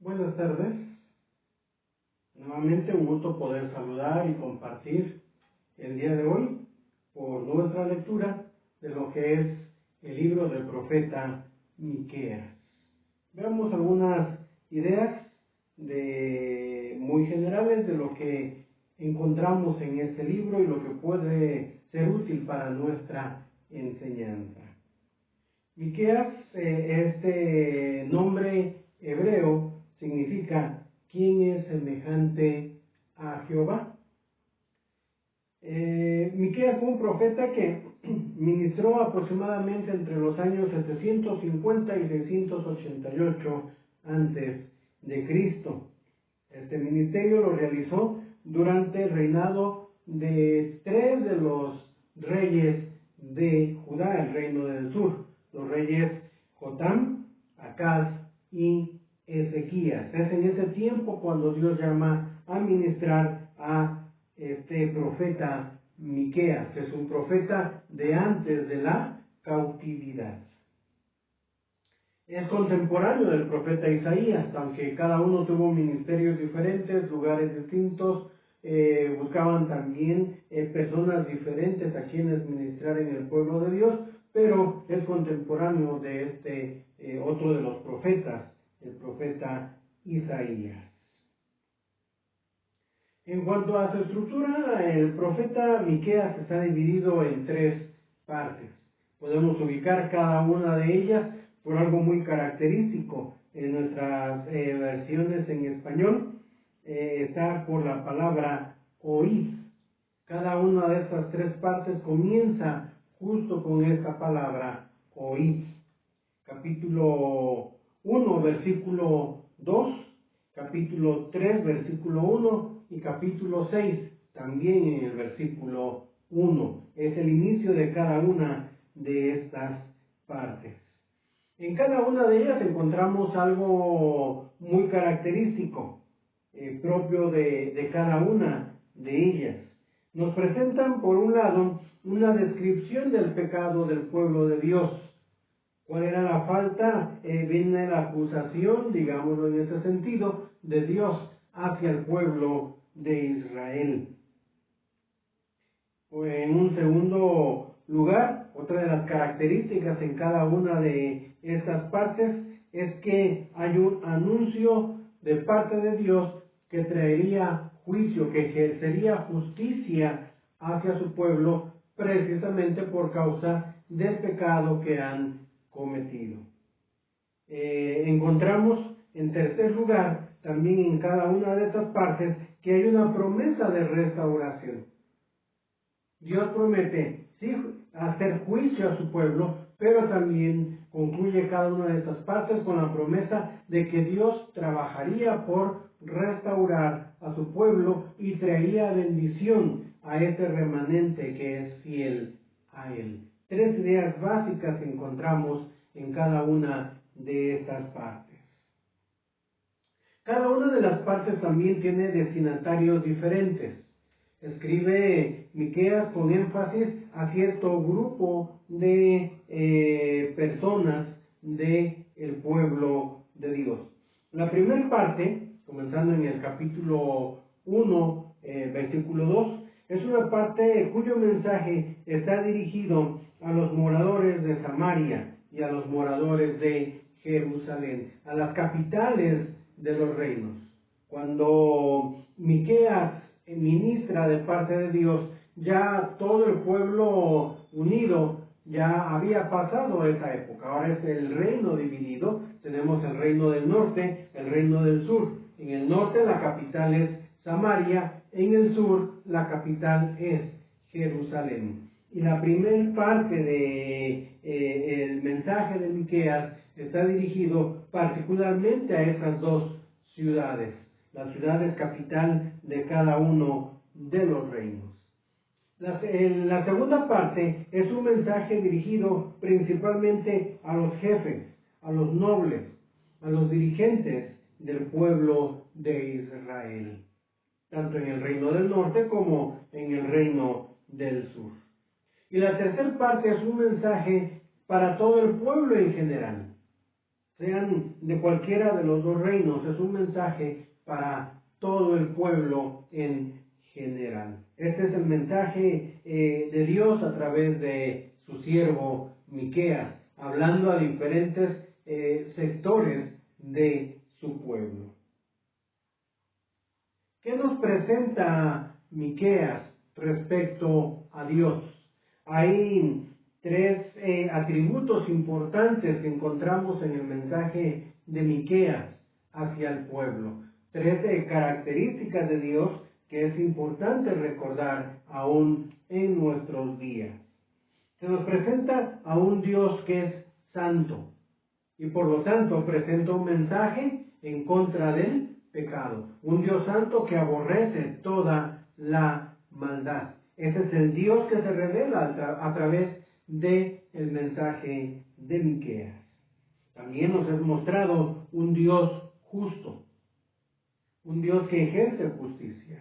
Buenas tardes. Nuevamente un gusto poder saludar y compartir el día de hoy por nuestra lectura de lo que es el libro del profeta Miqueas. Veamos algunas ideas muy generales de lo que encontramos en este libro y lo que puede ser útil para nuestra enseñanza. Miqueas, este nombre hebreo, significa ¿quién es semejante a Jehová? Miqueas fue un profeta que ministró aproximadamente entre los años 750 y 688 antes de Cristo. Este ministerio lo realizó durante el reinado de tres de los reyes de Judá, el reino del sur, los reyes Jotam, Acaz y Ezequías. Es en ese tiempo cuando Dios llama a ministrar a este profeta Miqueas, que es un profeta de antes de la cautividad. Es contemporáneo del profeta Isaías, aunque cada uno tuvo ministerios diferentes, lugares distintos, buscaban también personas diferentes a quienes ministrar en el pueblo de Dios, pero es contemporáneo de este otro de los profetas, el profeta Isaías. En cuanto a su estructura, el profeta Miqueas está dividido en tres partes. Podemos ubicar cada una de ellas por algo muy característico. En nuestras versiones en español está por la palabra oíd. Cada una de estas tres partes comienza justo con esta palabra oíd. Capítulo 1, versículo 2, capítulo 3, versículo 1 y capítulo 6, también en el versículo 1. Es el inicio de cada una de estas partes. En cada una de ellas encontramos algo muy característico, propio de cada una de ellas. Nos presentan, por un lado, una descripción del pecado del pueblo de Dios. ¿Cuál era la falta? Viene la acusación, digámoslo en ese sentido, de Dios hacia el pueblo de Israel. En un segundo lugar, otra de las características en cada una de estas partes es que hay un anuncio de parte de Dios que traería juicio, que ejercería justicia hacia su pueblo precisamente por causa del pecado que han cometido. Encontramos en tercer lugar también en cada una de estas partes que hay una promesa de restauración. Dios promete sí hacer juicio a su pueblo, pero también concluye cada una de estas partes con la promesa de que Dios trabajaría por restaurar a su pueblo y traería bendición a este remanente que es fiel a él. Tres ideas básicas encontramos en cada una de estas partes. Cada una de las partes también tiene destinatarios diferentes. Escribe Miqueas con énfasis a cierto grupo de personas del pueblo de Dios. La primera parte, comenzando en el capítulo 1, versículo 2, es una parte cuyo mensaje está dirigido a los moradores de Samaria y a los moradores de Jerusalén, a las capitales de los reinos. Cuando Miqueas ministra de parte de Dios, ya todo el pueblo unido ya había pasado esa época. Ahora es el reino dividido. Tenemos el reino del norte, el reino del sur. En el norte la capital es Samaria, en el sur la capital es Jerusalén. Y la primera parte el mensaje de Miqueas está dirigido particularmente a esas dos ciudades, las ciudades capital de cada uno de los reinos. La segunda parte es un mensaje dirigido principalmente a los jefes, a los nobles, a los dirigentes del pueblo de Israel, tanto en el reino del norte como en el reino del sur. Y la tercera parte es un mensaje para todo el pueblo en general. sean de cualquiera de los dos reinos, es un mensaje para todo el pueblo en general. Este es el mensaje de Dios a través de su siervo Miqueas, hablando a diferentes sectores de su pueblo. ¿Qué nos presenta Miqueas respecto a Dios? Hay tres atributos importantes que encontramos en el mensaje de Miqueas hacia el pueblo. Tres características de Dios que es importante recordar aún en nuestros días. Se nos presenta a un Dios que es santo y por lo tanto presenta un mensaje en contra del pecado. Un Dios santo que aborrece toda la maldad. Ese es el Dios que se revela a través del mensaje de Miqueas. También nos es mostrado un Dios justo, un Dios que ejerce justicia.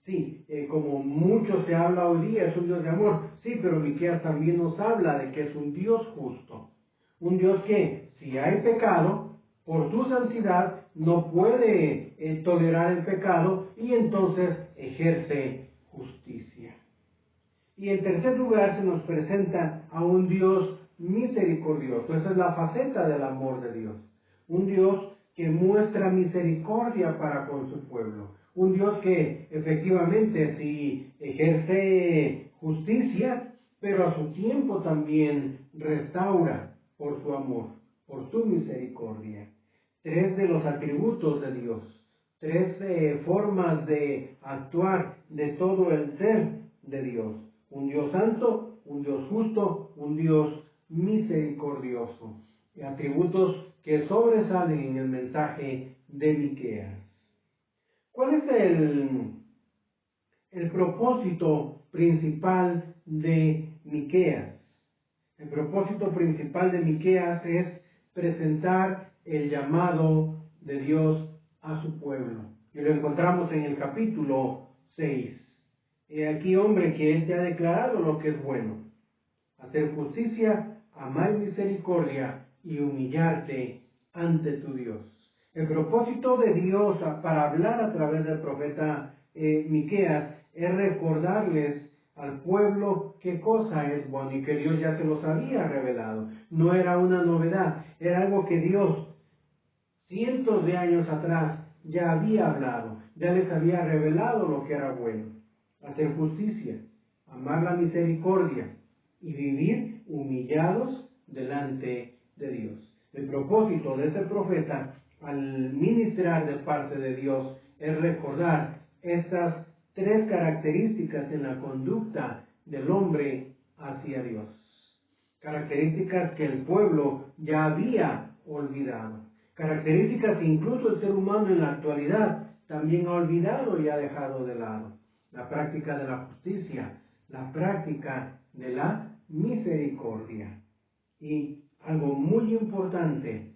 Sí, como mucho se habla hoy día, es un Dios de amor. Sí, pero Miqueas también nos habla de que es un Dios justo. Un Dios que, si hay pecado, por su santidad, no puede tolerar el pecado y entonces ejerce justicia. Y en tercer lugar se nos presenta a un Dios misericordioso. Esa es la faceta del amor de Dios. Un Dios que muestra misericordia para con su pueblo. Un Dios que efectivamente sí ejerce justicia, pero a su tiempo también restaura por su amor, por su misericordia. Tres de los atributos de Dios, tres formas de actuar de todo el ser de Dios. Un Dios santo, un Dios justo, un Dios misericordioso. Atributos que sobresalen en el mensaje de Miqueas. ¿Cuál es el propósito principal de Miqueas? El propósito principal de Miqueas es presentar el llamado de Dios a su pueblo. Y lo encontramos en el capítulo 6. He aquí, hombre, que Él te ha declarado lo que es bueno: hacer justicia, amar misericordia y humillarte ante tu Dios. El propósito de Dios para hablar a través del profeta Miqueas es recordarles al pueblo qué cosa es bueno y que Dios ya se los había revelado. No era una novedad, era algo que Dios cientos de años atrás ya había hablado, ya les había revelado lo que era bueno: hacer justicia, amar la misericordia y vivir humillados delante de Dios. El propósito de este profeta al ministrar de parte de Dios es recordar estas tres características en la conducta del hombre hacia Dios. Características que el pueblo ya había olvidado. Características que incluso el ser humano en la actualidad también ha olvidado y ha dejado de lado. La práctica de la justicia, la práctica de la misericordia. Y algo muy importante,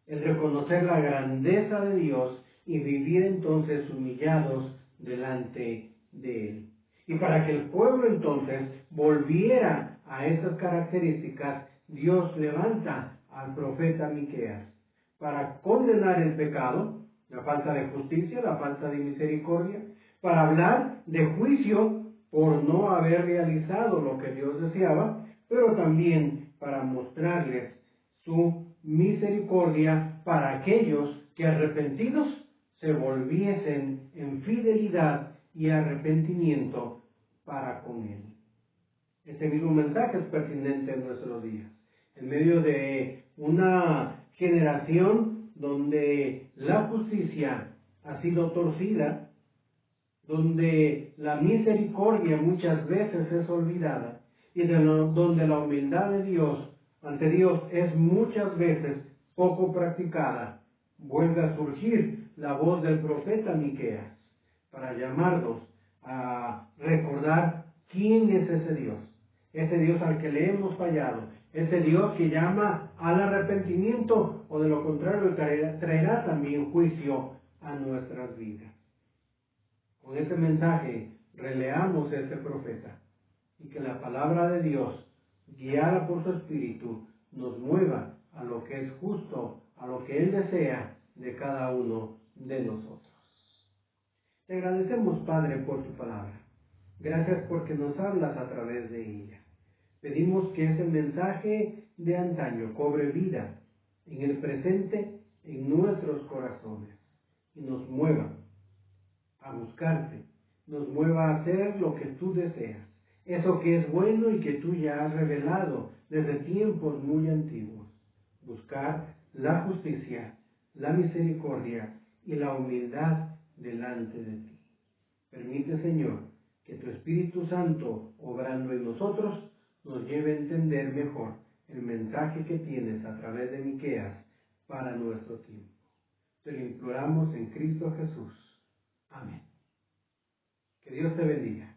el reconocer la grandeza de Dios y vivir entonces humillados delante de Él. Y para que el pueblo entonces volviera a esas características, Dios levanta al profeta Miqueas para condenar el pecado, la falta de justicia, la falta de misericordia, para hablar de juicio por no haber realizado lo que Dios deseaba, pero también para mostrarles su misericordia para aquellos que arrepentidos se volviesen en fidelidad y arrepentimiento para con Él. Este mismo mensaje es pertinente en nuestros días. En medio de una generación donde la justicia ha sido torcida, donde la misericordia muchas veces es olvidada y donde la humildad de Dios ante Dios es muchas veces poco practicada, vuelve a surgir la voz del profeta Miqueas para llamarnos a recordar quién es ese Dios al que le hemos fallado, ese Dios que llama al arrepentimiento o de lo contrario traerá también juicio a nuestras vidas. Con este mensaje releamos a este profeta y que la palabra de Dios, guiada por su Espíritu, nos mueva a lo que es justo, a lo que Él desea de cada uno de nosotros. Te agradecemos, Padre, por tu palabra. Gracias porque nos hablas a través de ella. Pedimos que ese mensaje de antaño cobre vida en el presente, en nuestros corazones, y nos mueva a buscarte, nos mueva a hacer lo que tú deseas, eso que es bueno y que tú ya has revelado desde tiempos muy antiguos. Buscar la justicia, la misericordia y la humildad delante de ti. Permite, Señor, que tu Espíritu Santo, obrando en nosotros, nos lleve a entender mejor el mensaje que tienes a través de Miqueas para nuestro tiempo. Te lo imploramos en Cristo Jesús. Amén. Que Dios te bendiga.